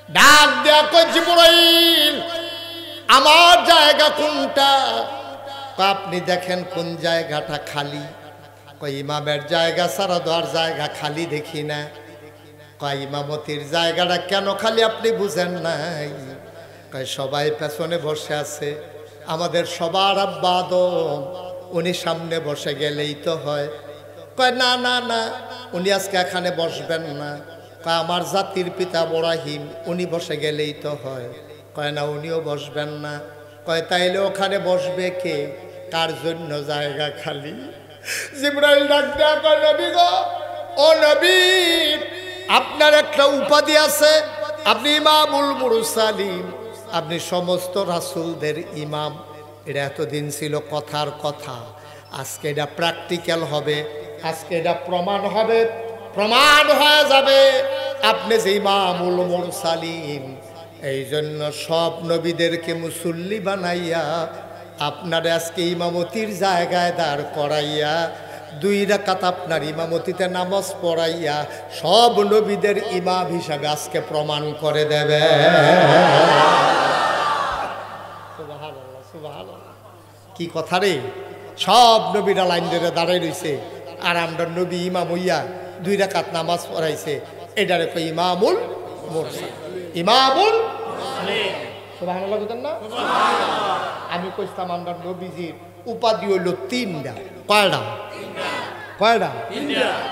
ডাক দেয়া কই, জিবরাইল আমার জায়গা কোনটা? আপনি দেখেন কোন জায়গাটা খালি? কই ইমামের জায়গা ছাড়া তো আর জায়গা খালি দেখি না। কয় ইমামতির জায়গাটা কেন খালি আপনি বুঝেন নাই? কয় সবাই পেছনে বসে আছে, আমাদের সবার আব্বা আদম, উনি সামনে বসে গেলেই তো হয়। কয় না না না, উনি আজকে এখানে বসবেন না। কয় আমার জাতির পিতা ইব্রাহিম, উনি বসে গেলেই তো হয়। কয় না, উনিও বসবেন না। কয় তাইলে ওখানে বসবে কে? কার জন্য জায়গা খালি? জিবরাইল ডাক দেয়া কয়, নবী গো, ও নবী, আপনার একটা উপাধি আছে, আপনি ইমামুল মুরসালিন, আপনি সমস্ত রাসূলদের ইমাম। এটা এতদিন ছিল কথার কথা, আজকে এটা প্র্যাকটিক্যাল হবে, আজকে এটা প্রমাণ হবে, প্রমাণ হয়ে যাবে আপনি যে ইমামুল মুরসালিন। এই জন্য সব নবীদেরকে মুসল্লি বানাইয়া আপনারা আজকে ইমামতির জায়গায় দাঁড় করাইয়া 2 রাকাত আপনার ইমামতিতে নামাজ পড়াইয়া সব নবীদের ইমাম হিসাবে আজকে প্রমাণ করে দেবে। সুবহানাল্লাহ সুবহানাল্লাহ, কি কথা রে! সব নবীরা লাইন ধরে দাঁড়াই রইছে, আর আমরা নবী ইমাম হইয়া 2 রাকাত নামাজ পড়াইছে, এটারে কই ইমামুল মুরসালিন, ইমামুল সুবহানাল্লাহ বলেন না? আমি কইতাম আমরা নবীজির উপাধি হইল 3টা। কয়টা? কয়টা?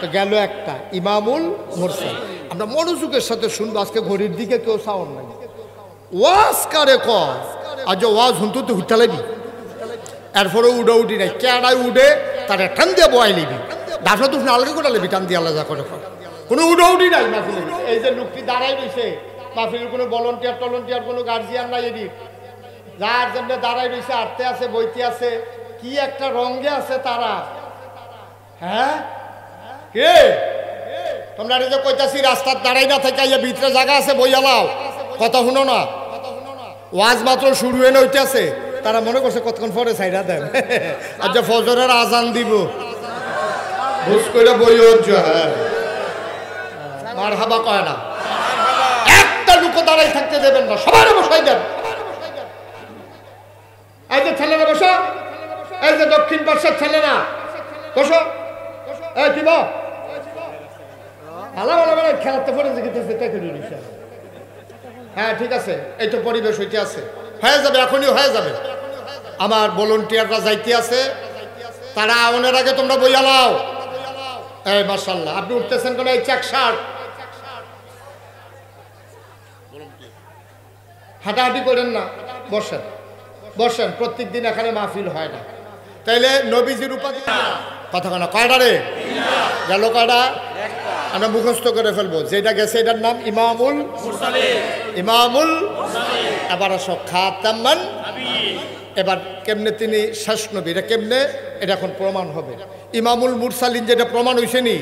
তো গেল একটা, ইমামুল মুরসালিন। আমরা মনোযোগের সাথে শুনবো। আজকে ঘড়ির দিকে কেউ সাউন্ড নাই। ওয়াজ কারে কয় আজ ওয়াজ হুন্তু তো হুইতা লাগবি, এরপরে উডে উঠি নাই কেডাই উডে তার টান দিয়ে বয়াই লিবি, ডাফা তুই আলগে করে লিবি, টান দিয়ে আলাদা করে কোনো উডে উঠি নাই মাহফিলে। এই যে লোকটি দাঁড়াই রয়েছে মাহফিলের কোনো ভলান্টিয়ার টলন্টিয়ার কোনো গার্জিয়ান নাই, এদিক যার জন্য দাঁড়াই রয়েছে, আটতে আছে বইতে আছে, কি একটা রঙে আছে তারা। হ্যাঁ কে তোমরা যে কইতাছি রাস্তার দাঁড়াই না থেকে ভিতরে জায়গা আছে বইয়ালাও, কথা শুনো না, ওয়াজ মাত্র শুরু হয়ে নইতেছে, তারা মনে করছে কতক্ষণ পরে সাইডা দেন। আচ্ছা ফজরের আজান দিব বুঝ করে বই হ্যাঁ মার হাবা কয় না, একটা লুকো দাঁড়াই থাকতে দেবেন না, সবাই বসাই দেন। এই যে ছেলেরা বসো, এই যে দক্ষিণ পাশের ছেলেরা বসো, এই দিব ভালো ভালো ভালো খেলাতে পড়ে জিতেছে তাই করে নিছে। হ্যাঁ ঠিক আছে, এই তো পরিবেশ হইতে আছে, হয়ে যাবে, এখনই হয়ে যাবে। আমার ভলান্টিয়াররা যাইতে আছে, তারা আওয়ানোর আগে তোমরা বইয়া লাও। এই মাশাআল্লাহ, আপনি উঠতেছেন কেন? এই চেক শার্ট হাঁটাহাঁটি করেন না, বসেন বসেন। প্রত্যেক দিন এখানে মাহফিল হয় না, তাইলে নবীজির উপাধি কথা কেন কয়টা রে গেল? কয়টা আমরা মুখস্থ করে ফেলবো। যেটা গেছে এটার নাম ইমামুল ইমামুল। এবার আসো খাতামান। এবার কেমনে তিনি শেষ নবী, এটা কেমনে, এটা এখন প্রমাণ হবে। ইমামুল মুরসালিন যেটা প্রমাণ হয়েছে নি,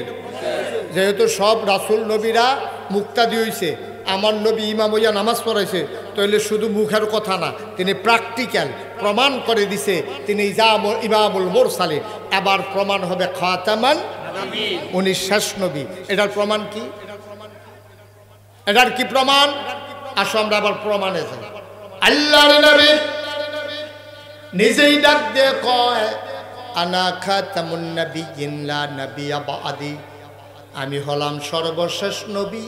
যেহেতু সব রাসূল নবীরা মুক্তাদি হইছে, আমার নবী ইমাম হইয়া নামাজ পড়াইছে, তাহলে শুধু মুখের কথা না, তিনি প্র্যাকটিক্যাল প্রমাণ করে দিছে তিনি ইমামুল মুরসালিন। এবার প্রমাণ হবে খাতামান, উনি শেষ নবী। এটার প্রমাণ কি? এটার কি প্রমাণ? আসো আমরা আবার প্রমাণে যাই। আল্লাহর নবী নিজেই ডাক দিয়ে কয় আনা খাতামুন নাবিয়্যিন লা নাবিয়্যা বা'দি, আমি হলাম সর্বশেষ নবী,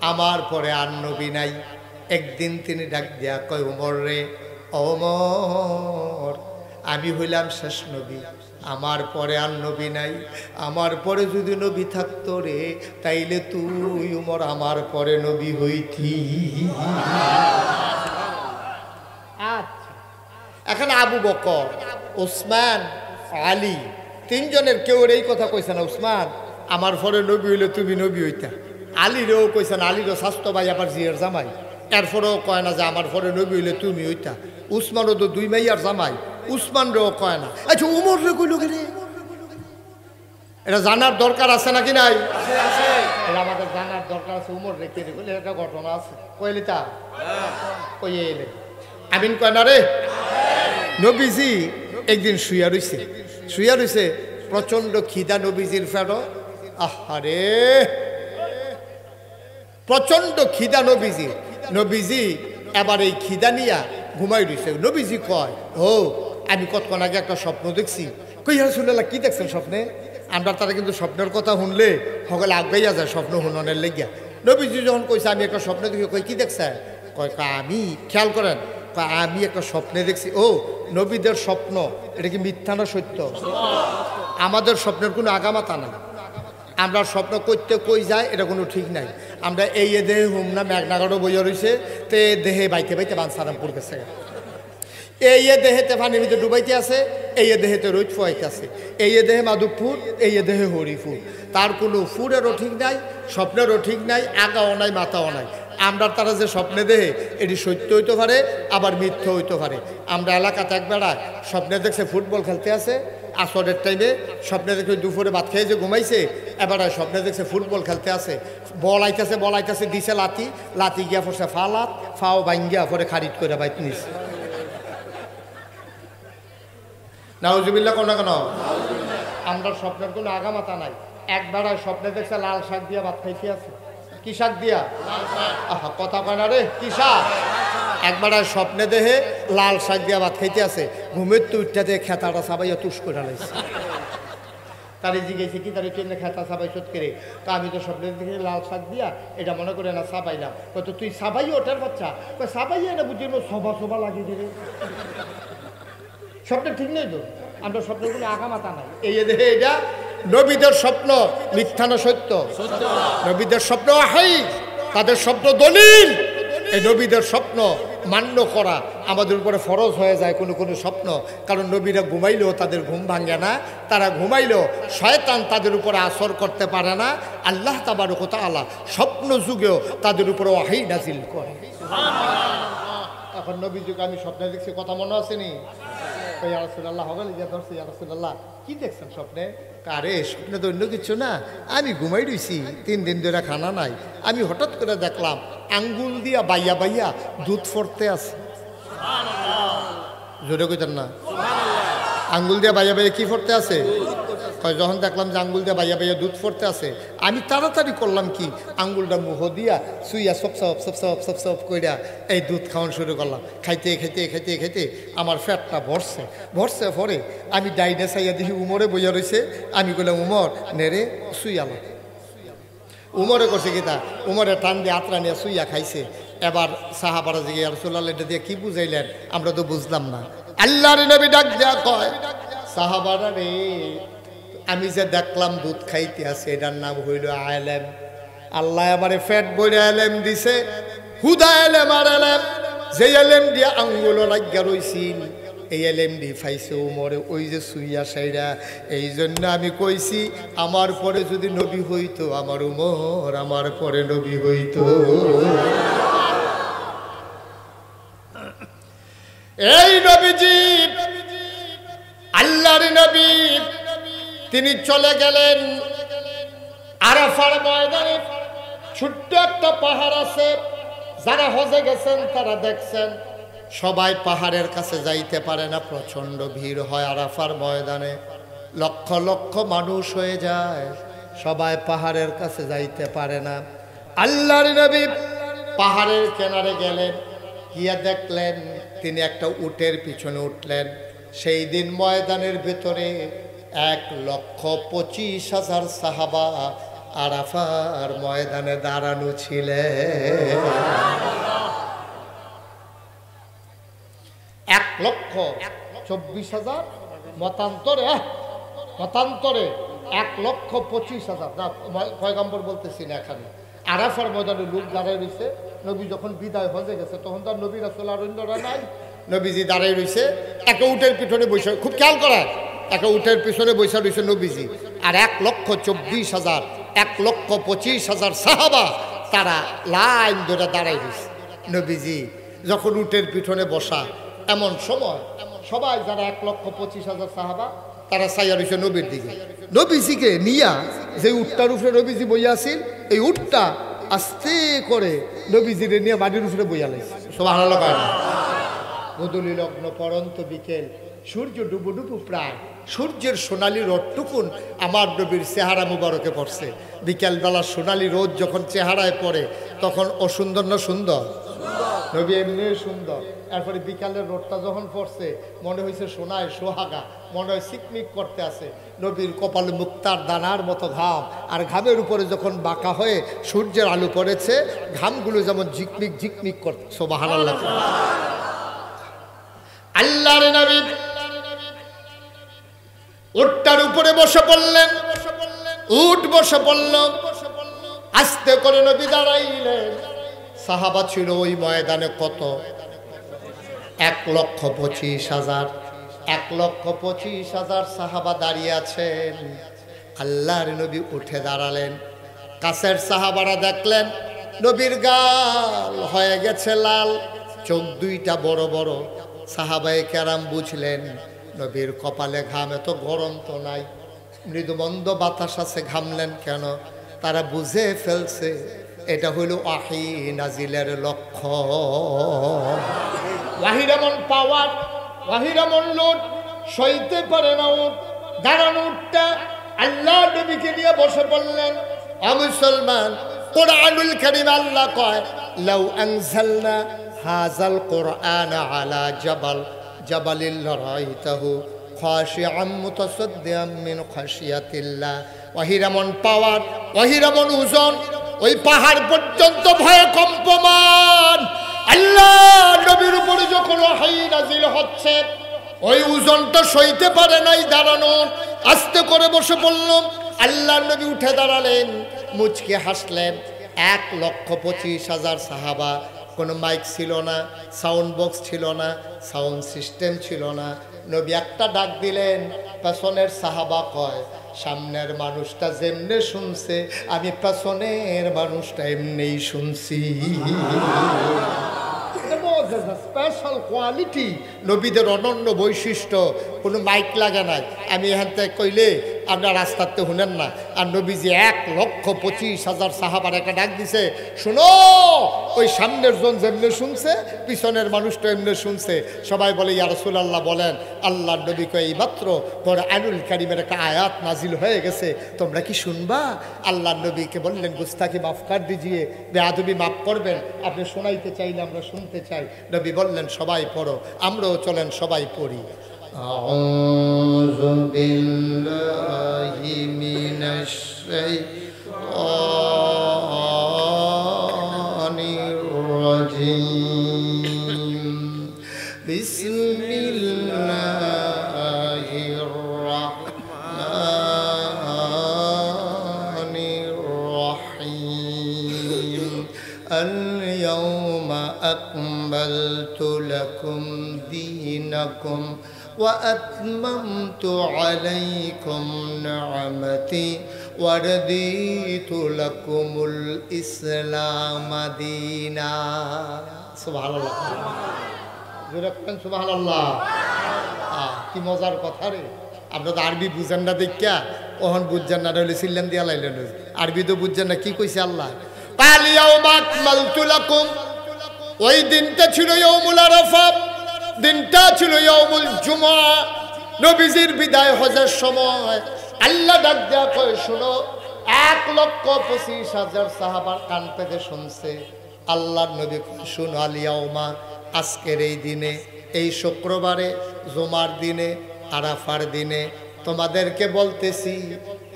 আমার পরে আর নবী নাই। একদিন তিনি ডাক দিয়া কয় ওমর রে, ওমর আমি হইলাম শেষ নবী, আমার পরে আর নবী নাই, আমার পরে যদি নবী থাকতো রে তাইলে তুই ওমর আমার পরে নবী হইতি। আচ্ছা, এখন আবু বকর, ওসমান, আলী তিনজনের কেউ এই কথা কইছে না, ওসমান আমার পরে নবী হইলে তুমি নবী হইতা। আলীরও কইছে না, আলীরও স্বাস্থ্য ভাই আবার জিয়ার জামাই, এরপরেও কয় না যে আমার পরে নবী হইলে তুমি হইতা। উসমানও তো দুই মাইয়ার জামাই, উসমানরেও কয় না। আচ্ছা উমর রে কইল রে, এটা জানার দরকার আছে নাকি নাই? এটা আমাদের জানার দরকার আছে। উমর রে কে কইলে একটা ঘটনা আছে, কইলি তা কই এলে আমিন কয় না রে। নবীজি একদিন শুইয়া রইছে, প্রচন্ড খিদা নবীজির ফেরো। আহারে প্রচন্ড খিদা নবীজি এবার এই খিদা নিয়া ঘুমাই রইছে। নবীজি কয় ও আমি কতক্ষণ আগে একটা স্বপ্ন দেখছি। কই রাসূলুল্লাহ কি দেখছেন স্বপ্নে? আমরা তারা কিন্তু স্বপ্নের কথা শুনলে সকলে আগাইয়া যায় স্বপ্ন শুননের লেগিয়া। নবীজি যখন কইছে আমি একটা স্বপ্ন দেখি, কই কি দেখছে? কয় আমি, খেয়াল করেন, আমি একটা স্বপ্নে দেখছি। ও নবীদের স্বপ্ন এটা কি মিথ্যা না সত্য? আমাদের স্বপ্নের কোনো আগামাতা নাই, আমরা স্বপ্ন করতে কই যায় এটা কোনো ঠিক নাই। আমরা এই দেহে হুম না মেঘনাগরও বইয়া রয়েছে, তো এ দেহে বাইতে বাইতে বানসারামপুর গেছে, এই দেহেতে পানির ভিতরে ডুবাইতে আছে, এই দেহেতে রোদ ফোয়াইতে আছে, এই দেহে মাধবপুর, এই দেহে হরিপুর। তার কোনো ফুরেরও ঠিক নাই, স্বপ্নেরও ঠিক নাই, আগাও নাই মাথাও নাই। আমরা তারা যে স্বপ্নে দেহে এটি সত্য হইতে পারে, আবার মিথ্যা হইতে পারে। আমরা এলাকাতে একবেলা স্বপ্নে দেখছে ফুটবল খেলতে আছে, আসরের টাইমে স্বপ্নে দেখে দুপুরে ভাত খেয়ে যে ঘুমাইছে, এবার স্বপ্নে দেখছে ফুটবল খেলতে আছে, বল আইতাছে দিছে লাতি গিয়া পড়ছে ফালাত, ফাও ভাঙ্গিয়া পরে খারিদ করে বাইত নিছে। নাউজুবিল্লাহ কোন না কেন? আমরা স্বপ্নের কোনো আগামাতা নাই। একবার স্বপ্নে দেখছে লাল শাক দিয়া ভাত খাইতে আছে। কি শাক দিয়া? আহা কথা কয় না রে, কি শাক? একবার স্বপ্নে দেহে লাল শাক দিয়া ভাত খাইতে আছে, ঘুমের তো উঠতে খেতাটা সাবাইয়া তুষ করে লাইছে। তারে জিজ্ঞেসে কি তারে কেমনে খেতা সাবাই চোট করে? তো আমি তো স্বপ্নের দেখে লাল শাক দিয়া এটা মনে করে না সাবাইলাম। তো তুই সাবাই ওঠার বাচ্চা? সাবাইয়া না বুঝিয়ে সভা লাগিয়ে দিবে। স্বপ্নের ঠিক নেই তো, আমরা স্বপ্নের কোনো আগামাতা নাই। এই দেহে এটা নবীদের স্বপ্ন মিথ্যা না সত্য? নবীদের স্বপ্ন ওয়াহী, তাদের স্বপ্ন দলিল। এই নবীদের স্বপ্ন মান্য করা আমাদের উপরে ফরজ হয়ে যায় কোনো কোনো স্বপ্ন। কারণ নবীরা ঘুমাইলেও তাদের ঘুম ভাঙে না, তারা ঘুমাইলেও শয়তান তাদের উপরে আসর করতে পারে না। আল্লাহ তাবারক ওয়া তাআলা স্বপ্ন যুগেও তাদের উপরে ওয়াহী নাজিল করে। এখন নবী যুগে আমি স্বপ্নে দেখছি, কথা মনে আসেনি? ইয়া রাসূলুল্লাহ হবে না, ধরছি ইয়া রাসূলুল্লাহ কি দেখছেন স্বপ্নে? আরে স্বপ্নে তো অন্য কিছু না, আমি ঘুমাই রইছি 3 দিন ধরে খানা নাই, আমি হঠাৎ করে দেখলাম আঙ্গুল দিয়া বাইয়া বাইয়া দুধ ফরতে আছে। জোরে কইতেন না? আঙ্গুল দিয়ে বাইয়া বাইয়া কি ফরতে আছে? যখন দেখলাম যে আঙ্গুল দিয়ে বাইয়া বাইয়া দুধ ফরতে আছে, আমি তাড়াতাড়ি করলাম কি, আঙ্গুলটা মুহ দিয়া সুইয়া সব সব সব সব সব সব কইরা এই দুধ খাওয়ানো শুরু করলাম। খাইতে খাইতে খাইতে খাইতে আমার ফ্যাটটা ভরছে ভরছে পরে আমি ডাইনে চাইয়া দেখি উমরে বইয়া রয়েছে। আমি বললাম উমর নেড়ে সুইয়ালাম। উমরে করছে কি তা, উমরে টান দিয়ে আত্রা নিয়ে সুইয়া খাইছে। এবার সাহাবারা জিগে ইয়া রাসূলুল্লাহ এটা দিয়ে কি বুঝাইলেন? আমরা তো বুঝলাম না। আল্লাহর নবী ডাক দেয়া কয়, সাহাবারা রে, আমি যে দেখলাম দুধ খাইতে আছে এটার নাম হইল আলেম। আল্লাহ আমারে ফ্যাট বইরে আলেম দিছে, হুদা আলেম। আর আলেম যে আলেম দিয়ে আঙ্গুল লাগিয়া রইছিল, এই আলেম দিয়ে ফাইছে উমরে ওই যে সুইয়া সাইরা। এই জন্য আমি কইছি আমার পরে যদি নবী হইতো আমার উমর, আমার পরে নবী হইতো। এই নবীজি আল্লাহর নবী, তিনি চলে গেলেন আরাফার ময়দানে। ছোট্ট একটা পাহাড় আছে, যারা হজে গেছেন তারা দেখছেন সবাই পাহাড়ের কাছে যাইতে পারে না, প্রচন্ড ভিড় হয় আরাফার ময়দানে, লক্ষ লক্ষ মানুষ হয়ে যায়, সবাই পাহাড়ের কাছে যাইতে পারে না। আল্লাহর নবী পাহাড়ের কিনারে গেলেন, গিয়া দেখলেন তিনি একটা উটের পিছনে উঠলেন। সেই দিন ময়দানের ভেতরে 1,25,000 সাহাবা আরাফার ময়দানে দাঁড়ানো ছিলেন। 1,24,000 মতান্তরে 1,25,000 না, পয়গম্বর বলতেছি না, এখানে আরাফার ময়দানে লোক দাঁড়ায় রয়েছে। নবী যখন বিদায় হয়ে গেছে তখন তার নবী রাসূল আর অন্যরা নাই, নবীজি দাঁড়ায় রয়েছে একটা উটের পিছনে বসে। খুব খেয়াল করা, একটা উটের পিছনে বসে রয়েছে নবীজি, আর 1,24,000 1,25,000 সাহাবা তারা লাইন ধরে দাঁড়ায় রয়েছে। নবীজি যখন উটের পিছনে বসা, এমন সময় সবাই যারা 1,25,000 সাহাবা তারা চাইয়া রয়েছে নবীর দিকে। নবীজিকে নিয়া যে উটটার উপরে নবীজি বইয়া আছিল, এই উটটা আস্তে করে নবীজিরে নিয়ে বাড়ির উপরে বইয়া লাগছে। সুবহানাল্লাহ। গোধূলি লগ্ন পরন্ত বিকেল, সূর্য ডুবু ডুবু প্রায়, সূর্যের সোনালি রোদটুকুন আমার নবীর চেহারা মুবারকে পড়ছে। বিকেলবেলা সোনালি রোদ যখন চেহারায় পড়ে তখন অসুন্দর না সুন্দর? নবী এমনি সুন্দর। এরপরে বিকালের রোদটা যখন পড়ছে মনে হয়েছে সোনায় সোহাগা, মনে হয় সিকমিক করতে আছে। নবীর কপালে মুক্তার দানার মতো ঘাম, আর ঘামের উপরে যখন বাঁকা হয়ে সূর্যের আলো পড়েছে, ঘামগুলো যেমন ঝিকমিক ঝিকমিক করছে। সুবহানাল্লাহ। আল্লাহর নবী উটটার উপরে বসে পড়লেন, উট বসে পড়ল, আস্তে করে নবী দাঁড়াইলেন। সাহাবা ছিল ওই ময়দানে কত? 1,25,000 1,25,000 সাহাবা দাঁড়িয়ে আছেন। আল্লাহর নবী উঠে দাঁড়ালেন। কাছের সাহাবারা দেখলেন নবীর গাল হয়ে গেছে লাল, চোখ দুইটা বড় বড়। সাহাবায়ে কেরাম বুঝলেন নবীর কপালে ঘাম, এত গরম তো নাই, মৃদুমন্দ বাতাস আছে, ঘামলেন কেন? তারা বুঝে ফেলছে এটা হইল ওয়াহী নাজিলের লক্ষ্য। ওয়াহির এমন পাওয়ার, ওয়াহির এমন লোড, সইতে পারে না উট। দাঁড়ানো উটটা আল্লাহ নবীকে নিয়ে বসে পড়লেন। মুসলমান, কোরআনুল কারীম আল্লাহ কয়, লাউ আনজালনা হাযাল কোরআন আলা জাবাল জাবালিল লারাইতাহু খাশিআম মুতাসাদ্দিআম মিন খাশিয়াতিল্লাহ। ওয়াহির এমন পাওয়ার, ওয়াহির এমন ওজন, ওই পাহাড় পর্যন্ত ভয়ে কম্পমান। আল্লাহ নবীর উপরে যখন ওয়াহী নাজিল হচ্ছে, ওই ওজনটা সইতে পারে নাই দাঁড়ানো। আস্তে করে বসে পড়ল। আল্লাহর নবী উঠে দাঁড়ালেন, মুচকে হাসলেন। 1,25,000 সাহাবা। কোনো মাইক ছিল না, সাউন্ড বক্স ছিল না, সাউন্ড সিস্টেম ছিল না। নবী একটা ডাক দিলেন, পেছনের সাহাবা কয় সামনের মানুষটা যেমনে শুনছে আমি পেছনের মানুষটা এমনিই শুনছি। স্পেশাল কোয়ালিটি, নবীদের অনন্য বৈশিষ্ট্য। কোনো মাইক লাগে নাই, আমি এখান থেকে কইলে আপনার রাস্তাতে শুনেন না। আর নবীজি 1,25,000 সাহাবার একটা ডাক দিছে, শুনো ওই সামনের জন যেমনি শুনছে পিছনের মানুষটা এমনি শুনছে। সবাই বলে ইয়া রাসূলুল্লাহ বলেন। আল্লাহর নবী কয় এই মাত্র কোরআনুল কারীমের একটা আয়াত নাজিল হয়ে গেছে, তোমরা কি শুনবা? আল্লাহর নবীকে বললেন গুস্তাখি মাফ কর দিজিয়ে, বেয়াদবি মাফ করবেন, আপনি শোনাইতে চাইলে আমরা শুনতে চাই। নবী বললেন সবাই পড়ো, আমরাও চলেন সবাই পড়ি। আউযু বিল্লাহি মিনাশ শাইতানির রাজীম। বিসমিল্লাহির রাহমানির রাহিম। আল-ইয়াওমা আকমালতু লাকুম দীনাকুম وأتممت عليكم نعمتي ورضيت لكم الإسلام دينا। سبحان الله। সুবহান আল্লাহ। কি মজার কথা রে। আপনার তো আরবি বুঝেন না দেখা, ওহন বুঝছেন না, হলে সিল্লান দিয়া লাইলেন। আরবি তো বুঝছেন না, কি কইছে আল্লাহ? আল-ইয়াওমা আকমালতু লাকুম, ওই দিনটা ছিল ইয়াউমুল আরাফা, দিনটা ছিল ইয়াউমুল জুমআ। নবীজির বিদায় হজের সময় আল্লাহ ডাক দেয়া কয় শুনো, 1,25,000 সাহাবার কান পেতে শুনছে। আল্লাহর নবী কয় শুনো, আল ইয়াউমা, আজকের এই দিনে, এই শুক্রবারে, জুমার দিনে, আরাফার দিনে তোমাদেরকে বলতেছি,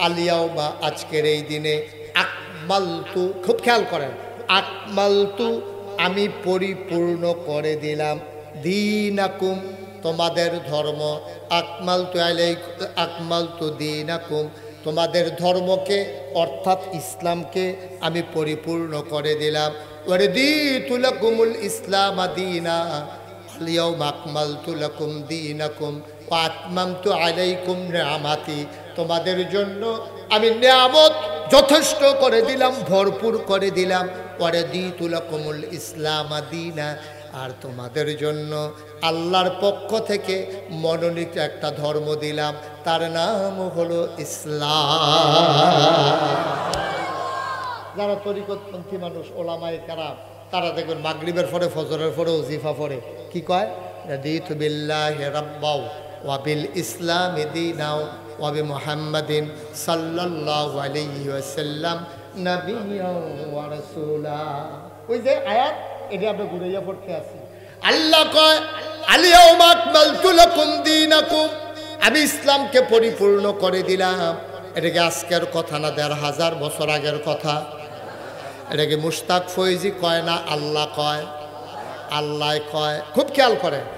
আল ইয়াউমা, আজকের এই দিনে, আকমালতু, খুব খেয়াল করেন, আকমালতু, আমি পরিপূর্ণ করে দিলাম, দীনাকুম, তোমাদের ধর্ম, আকমালতু আলাইকুম, আকমালতু দীনাকুম, তোমাদের ধর্মকে অর্থাৎ ইসলামকে আমি পরিপূর্ণ করে দিলাম। ওয়ারদিতু লাকুমুল ইসলাম দীনা, আল ইয়াউমা আকমালতু লাকুম দীনাকুম ওয়া আতমামতু আলাইকুম নিআমাতি, তোমাদের জন্য আমি নিয়ামত যথেষ্ট করে দিলাম, ভরপুর করে দিলাম। ওয়ারদিতু লাকুমুল ইসলাম দীনা, আর তোমাদের জন্য আল্লাহর পক্ষ থেকে মনোনীত একটা ধর্ম দিলাম, তার নাম হলো ইসলাম। যারা তরিকতপন্থী মানুষ, ওলামায়ে কেরাম, তারা দেখবেন মাগরিবের পরে, ফজরের পরে ওজিফা পড়ে, কি কয়? রাদিতু বিল্লাহি রাব্বাও ওয়া বিল ইসলামি দীনাও ওয়া বি মুহাম্মাদিন সাল্লাল্লাহু আলাইহি ওয়াসাল্লাম নাবিয়্যাও ওয়া রাসূলা। ওই যে আয়াত, এটা আমরা ঘুরাইয়া পড়তে আছি। আল্লাহ কয় আল ইয়াউমা আকমালতু লাকুম দীনাকুম, আমি ইসলামকে পরিপূর্ণ করে দিলাম। এটা কি আজকের কথা না, 1,500 বছর আগের কথা? এটা কি মুশতাক ফৈজি কয় না, আল্লাহ কয়? আল্লাহ কয়। খুব খেয়াল করে।